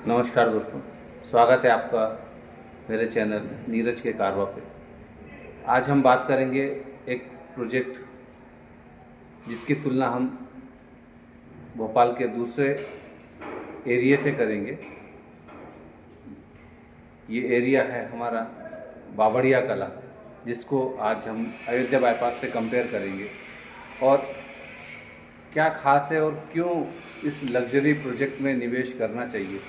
नमस्कार दोस्तों, स्वागत है आपका मेरे चैनल नीरज के कारवा पे। आज हम बात करेंगे एक प्रोजेक्ट जिसकी तुलना हम भोपाल के दूसरे एरिया से करेंगे। ये एरिया है हमारा बावड़िया कला, जिसको आज हम अयोध्या बाईपास से कंपेयर करेंगे और क्या खास है और क्यों इस लग्जरी प्रोजेक्ट में निवेश करना चाहिए,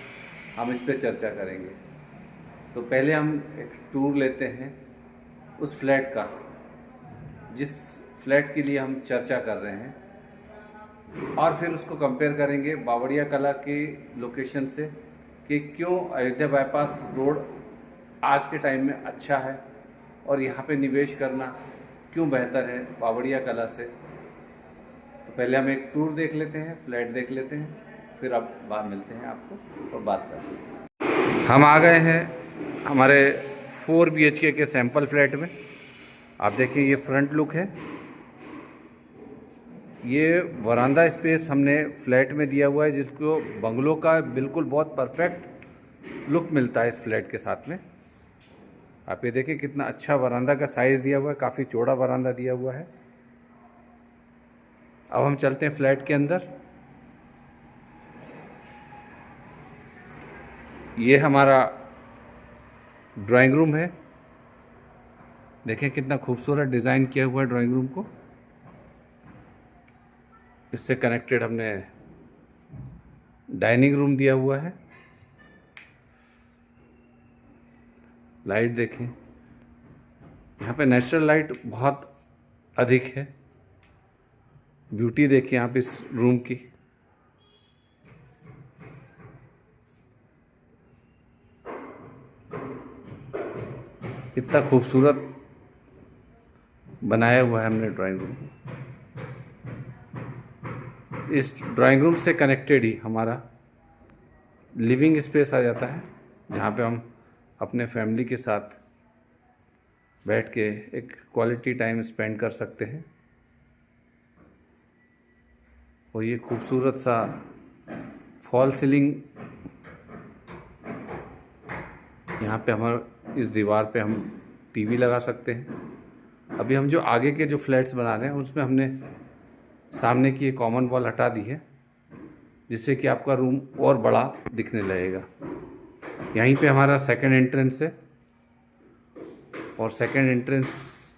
हम इस पर चर्चा करेंगे। तो पहले हम एक टूर लेते हैं उस फ्लैट का जिस फ्लैट के लिए हम चर्चा कर रहे हैं, और फिर उसको कंपेयर करेंगे बावड़िया कला के लोकेशन से कि क्यों अयोध्या बाईपास रोड आज के टाइम में अच्छा है और यहाँ पे निवेश करना क्यों बेहतर है बावड़िया कला से। तो पहले हम एक टूर देख लेते हैं, फ्लैट देख लेते हैं, फिर अब बात मिलते हैं आपको और बात करते हैं। हम आ गए हैं हमारे 4 BHK के सैंपल फ्लैट में। आप देखिए ये फ्रंट लुक है। ये वरांडा स्पेस हमने फ्लैट में दिया हुआ है, जिसको बंगलो का बिल्कुल बहुत परफेक्ट लुक मिलता है इस फ्लैट के साथ में। आप ये देखिए कितना अच्छा वरांडा का साइज़ दिया हुआ है, काफ़ी चौड़ा वरांडा दिया हुआ है। अब हम चलते हैं फ्लैट के अंदर। ये हमारा ड्राइंग रूम है। देखें कितना खूबसूरत डिज़ाइन किया हुआ है ड्राइंग रूम को। इससे कनेक्टेड हमने डाइनिंग रूम दिया हुआ है। लाइट देखें, यहाँ पे नेचुरल लाइट बहुत अधिक है। ब्यूटी देखिए आप इस रूम की। इतना खूबसूरत बनाया हुआ है हमने ड्राइंग रूम। इस ड्राइंग रूम से कनेक्टेड ही हमारा लिविंग स्पेस आ जाता है, जहाँ पे हम अपने फैमिली के साथ बैठ के एक क्वालिटी टाइम स्पेंड कर सकते हैं। और ये खूबसूरत सा फॉल सीलिंग, यहाँ पे हमारा इस दीवार पे हम टीवी लगा सकते हैं। अभी हम जो आगे के जो फ्लैट्स बना रहे हैं उसमें हमने सामने की ये कॉमन वॉल हटा दी है, जिससे कि आपका रूम और बड़ा दिखने लगेगा। यहीं पे हमारा सेकंड एंट्रेंस है और सेकंड एंट्रेंस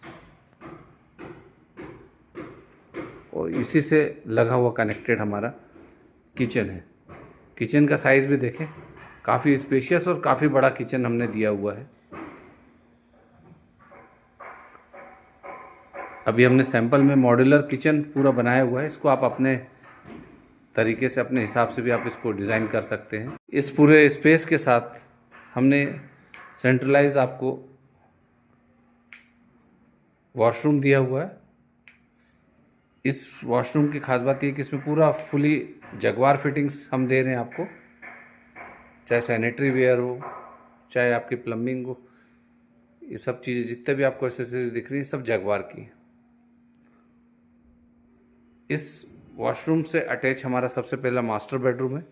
और इसी से लगा हुआ कनेक्टेड हमारा किचन है। किचन का साइज़ भी देखें, काफ़ी स्पेशियस और काफ़ी बड़ा किचन हमने दिया हुआ है। अभी हमने सैंपल में मॉड्यूलर किचन पूरा बनाया हुआ है। इसको आप अपने तरीके से, अपने हिसाब से भी आप इसको डिज़ाइन कर सकते हैं। इस पूरे स्पेस के साथ हमने सेंट्रलाइज आपको वॉशरूम दिया हुआ है। इस वॉशरूम की खास बात ये कि इसमें पूरा फुली जगवार फिटिंग्स हम दे रहे हैं आपको, चाहे सैनिटरी वेयर हो, चाहे आपकी प्लम्बिंग हो। ये सब चीज़ें जितने भी आपको एक्सेसरीज दिख रही हैं सब जगवार की हैं। इस वॉशरूम से अटैच हमारा सबसे पहला मास्टर बेडरूम है।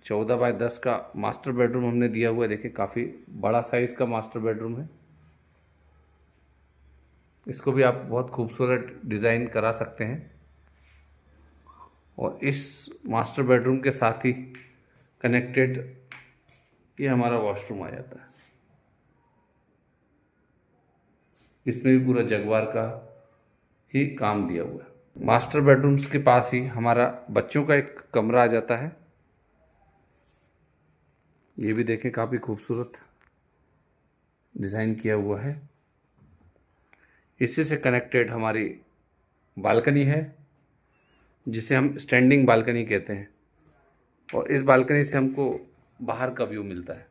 14 बाय 10 का मास्टर बेडरूम हमने दिया हुआ है। देखिए काफ़ी बड़ा साइज़ का मास्टर बेडरूम है। इसको भी आप बहुत खूबसूरत डिज़ाइन करा सकते हैं। और इस मास्टर बेडरूम के साथ ही कनेक्टेड ये हमारा वॉशरूम आ जाता है। इसमें भी पूरा जगवार का ही काम दिया हुआ है। मास्टर बेडरूम्स के पास ही हमारा बच्चों का एक कमरा आ जाता है। ये भी देखें काफ़ी खूबसूरत डिज़ाइन किया हुआ है। इसी से कनेक्टेड हमारी बालकनी है, जिसे हम स्टैंडिंग बालकनी कहते हैं। और इस बालकनी से हमको बाहर का व्यू मिलता है।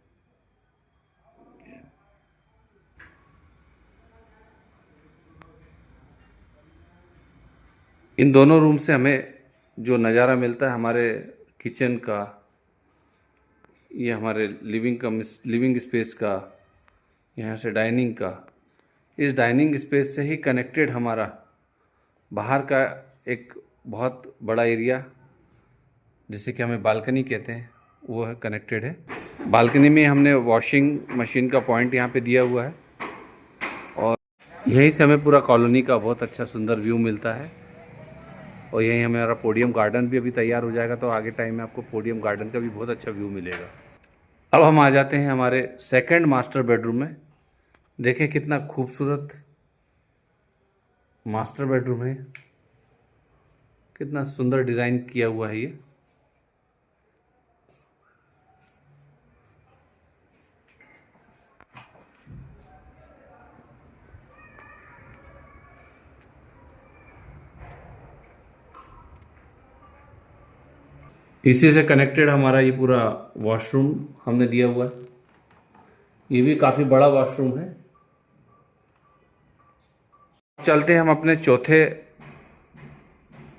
इन दोनों रूम से हमें जो नज़ारा मिलता है हमारे किचन का, ये हमारे लिविंग स्पेस का, यहाँ से डाइनिंग का, इस डाइनिंग स्पेस से ही कनेक्टेड हमारा बाहर का एक बहुत बड़ा एरिया, जिसे कि हमें बालकनी कहते हैं, वो है कनेक्टेड है। बालकनी में हमने वॉशिंग मशीन का पॉइंट यहाँ पे दिया हुआ है और यहीं से हमें पूरा कॉलोनी का बहुत अच्छा सुंदर व्यू मिलता है। और यहीं हमारा पोडियम गार्डन भी अभी तैयार हो जाएगा, तो आगे टाइम में आपको पोडियम गार्डन का भी बहुत अच्छा व्यू मिलेगा। अब हम आ जाते हैं हमारे सेकंड मास्टर बेडरूम में। देखें कितना खूबसूरत मास्टर बेडरूम है, कितना सुंदर डिज़ाइन किया हुआ है ये। इसी से कनेक्टेड हमारा ये पूरा वॉशरूम हमने दिया हुआ है। ये भी काफ़ी बड़ा वॉशरूम है। चलते हैं हम अपने चौथे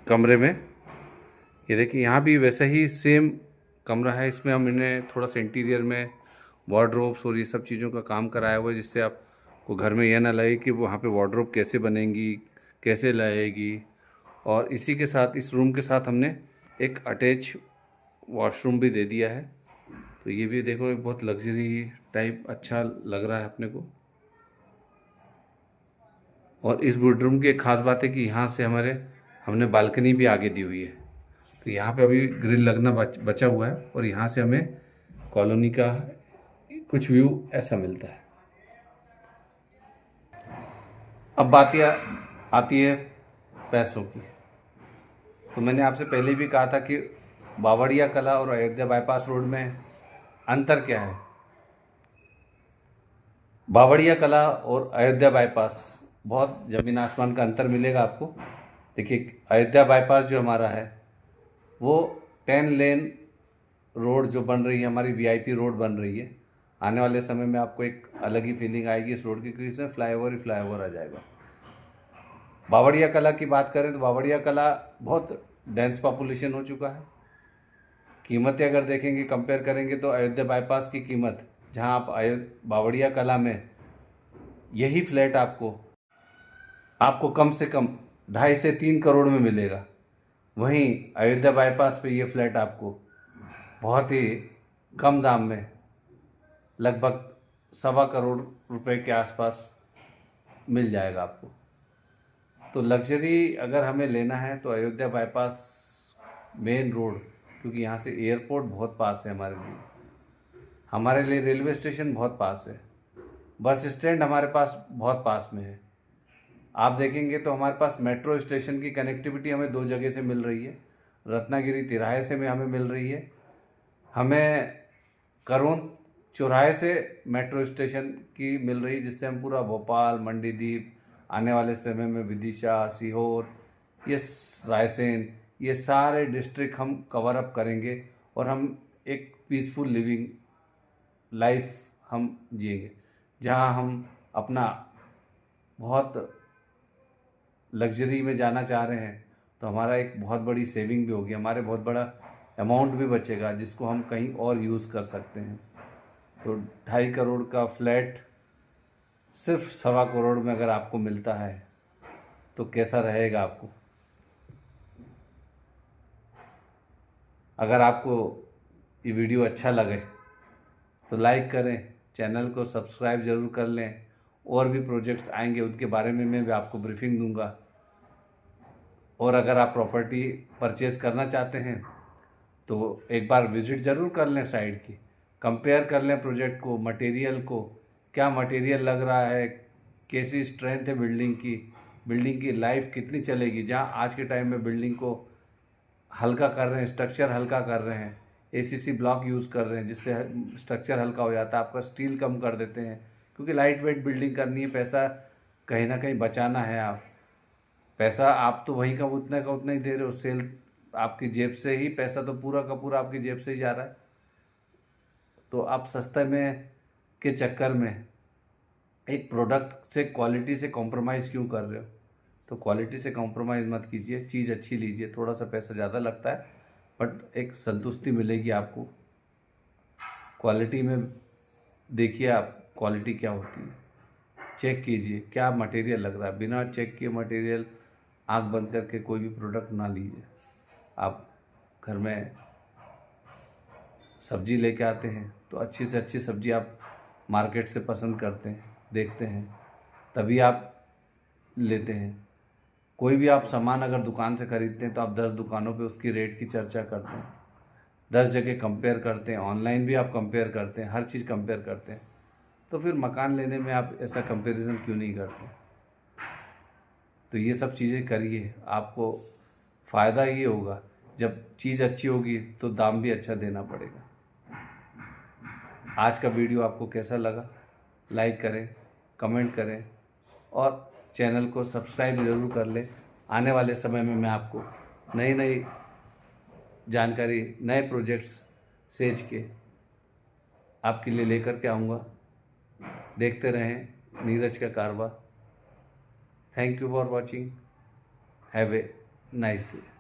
कमरे में। ये देखिए यहाँ भी वैसा ही सेम कमरा है। इसमें हम इन्हें थोड़ा सा इंटीरियर में वार्डरोब्स और ये सब चीज़ों का काम कराया हुआ है, जिससे आपको घर में यह ना लगे कि वहाँ पे वार्डरोब कैसे बनेंगी, कैसे लगेगी। और इसी के साथ इस रूम के साथ हमने एक अटैच वॉशरूम भी दे दिया है। तो ये भी देखो एक बहुत लग्जरी टाइप अच्छा लग रहा है अपने को। और इस बेडरूम की एक ख़ास बात है कि यहाँ से हमने बालकनी भी आगे दी हुई है। तो यहाँ पे अभी ग्रिल लगना बचा हुआ है और यहाँ से हमें कॉलोनी का कुछ व्यू ऐसा मिलता है। अब बात आती है पैसों की। तो मैंने आपसे पहले भी कहा था कि बावड़िया कला और अयोध्या बाईपास रोड में अंतर क्या है। बावड़िया कला और अयोध्या बाईपास बहुत ज़मीन आसमान का अंतर मिलेगा आपको। देखिए अयोध्या बाईपास जो हमारा है वो 10 लेन रोड जो बन रही है, हमारी वीआईपी रोड बन रही है। आने वाले समय में आपको एक अलग ही फीलिंग आएगी इस रोड की, क्योंकि इसमें फ्लाईओवर ही फ्लाईओवर आ जाएगा। बावड़िया कला की बात करें तो बावड़िया कला बहुत डेंस पॉपुलेशन हो चुका है। कीमतें अगर देखेंगे कंपेयर करेंगे तो अयोध्या बाईपास की कीमत, जहां आप बावड़िया कला में यही फ्लैट आपको कम से कम 2.5 से 3 करोड़ में मिलेगा, वहीं अयोध्या बाईपास पे ये फ्लैट आपको बहुत ही कम दाम में लगभग 1.25 करोड़ रुपए के आसपास मिल जाएगा आपको। तो लग्जरी अगर हमें लेना है तो अयोध्या बाईपास मेन रोड, क्योंकि यहाँ से एयरपोर्ट बहुत पास है हमारे लिए रेलवे स्टेशन बहुत पास है, बस स्टैंड हमारे पास बहुत पास में है। आप देखेंगे तो हमारे पास मेट्रो स्टेशन की कनेक्टिविटी हमें 2 जगह से मिल रही है। रत्नागिरी तिराहे से में हमें मिल रही है, हमें करोन चौराहे से मेट्रो स्टेशन की मिल रही है, जिससे हम पूरा भोपाल, मंडीदीप, आने वाले समय में विदिशा, सीहोर, ये रायसेन, ये सारे डिस्ट्रिक्ट हम कवर अप करेंगे और हम एक पीसफुल लिविंग लाइफ हम जिएंगे, जहां हम अपना बहुत लग्जरी में जाना चाह रहे हैं तो हमारा एक बहुत बड़ी सेविंग भी होगी, हमारे बहुत बड़ा अमाउंट भी बचेगा, जिसको हम कहीं और यूज़ कर सकते हैं। तो 2.5 करोड़ का फ्लैट सिर्फ 1.25 करोड़ में अगर आपको मिलता है तो कैसा रहेगा आपको। अगर आपको ये वीडियो अच्छा लगे तो लाइक करें, चैनल को सब्सक्राइब ज़रूर कर लें। और भी प्रोजेक्ट्स आएंगे उनके बारे में मैं भी आपको ब्रीफिंग दूंगा। और अगर आप प्रॉपर्टी परचेज़ करना चाहते हैं तो एक बार विज़िट ज़रूर कर लें साइट की, कंपेयर कर लें प्रोजेक्ट को, मटेरियल को, क्या मटेरियल लग रहा है, कैसी स्ट्रेंथ है बिल्डिंग की लाइफ कितनी चलेगी। जहां आज के टाइम में बिल्डिंग को हल्का कर रहे हैं, स्ट्रक्चर हल्का कर रहे हैं, एसीसी ब्लॉक यूज़ कर रहे हैं, जिससे स्ट्रक्चर हल्का हो जाता है, आपका स्टील कम कर देते हैं, क्योंकि लाइट वेट बिल्डिंग करनी है, पैसा कहीं ना कहीं बचाना है। आप पैसा आप तो वहीं का उतना ही दे रहे हो, सेल आपकी जेब से ही, पैसा तो पूरा का पूरा आपकी जेब से ही जा रहा है। तो आप सस्ते में के चक्कर में एक प्रोडक्ट से क्वालिटी से कॉम्प्रोमाइज़ क्यों कर रहे हो। तो क्वालिटी से कॉम्प्रोमाइज़ मत कीजिए, चीज़ अच्छी लीजिए, थोड़ा सा पैसा ज़्यादा लगता है बट एक संतुष्टि मिलेगी आपको। क्वालिटी में देखिए आप क्वालिटी क्या होती है, चेक कीजिए क्या मटेरियल लग रहा है। बिना चेक किए मटेरियल आंख बंद करके कोई भी प्रोडक्ट ना लीजिए। आप घर में सब्जी लेके आते हैं तो अच्छी से अच्छी सब्जी आप मार्केट से पसंद करते हैं, देखते हैं, तभी आप लेते हैं। कोई भी आप सामान अगर दुकान से खरीदते हैं तो आप 10 दुकानों पे उसकी रेट की चर्चा करते हैं, 10 जगह कंपेयर करते हैं, ऑनलाइन भी आप कंपेयर करते हैं, हर चीज़ कंपेयर करते हैं। तो फिर मकान लेने में आप ऐसा कंपैरिजन क्यों नहीं करते? तो ये सब चीज़ें करिए, आपको फ़ायदा ये होगा। जब चीज़ अच्छी होगी तो दाम भी अच्छा देना पड़ेगा। आज का वीडियो आपको कैसा लगा? लाइक करें, कमेंट करें और चैनल को सब्सक्राइब ज़रूर कर लें। आने वाले समय में मैं आपको नई नई जानकारी, नए प्रोजेक्ट्स सेज के आपके लिए लेकर के आऊँगा। देखते रहें नीरज का कारवा। Thank you for watching. Have a nice day.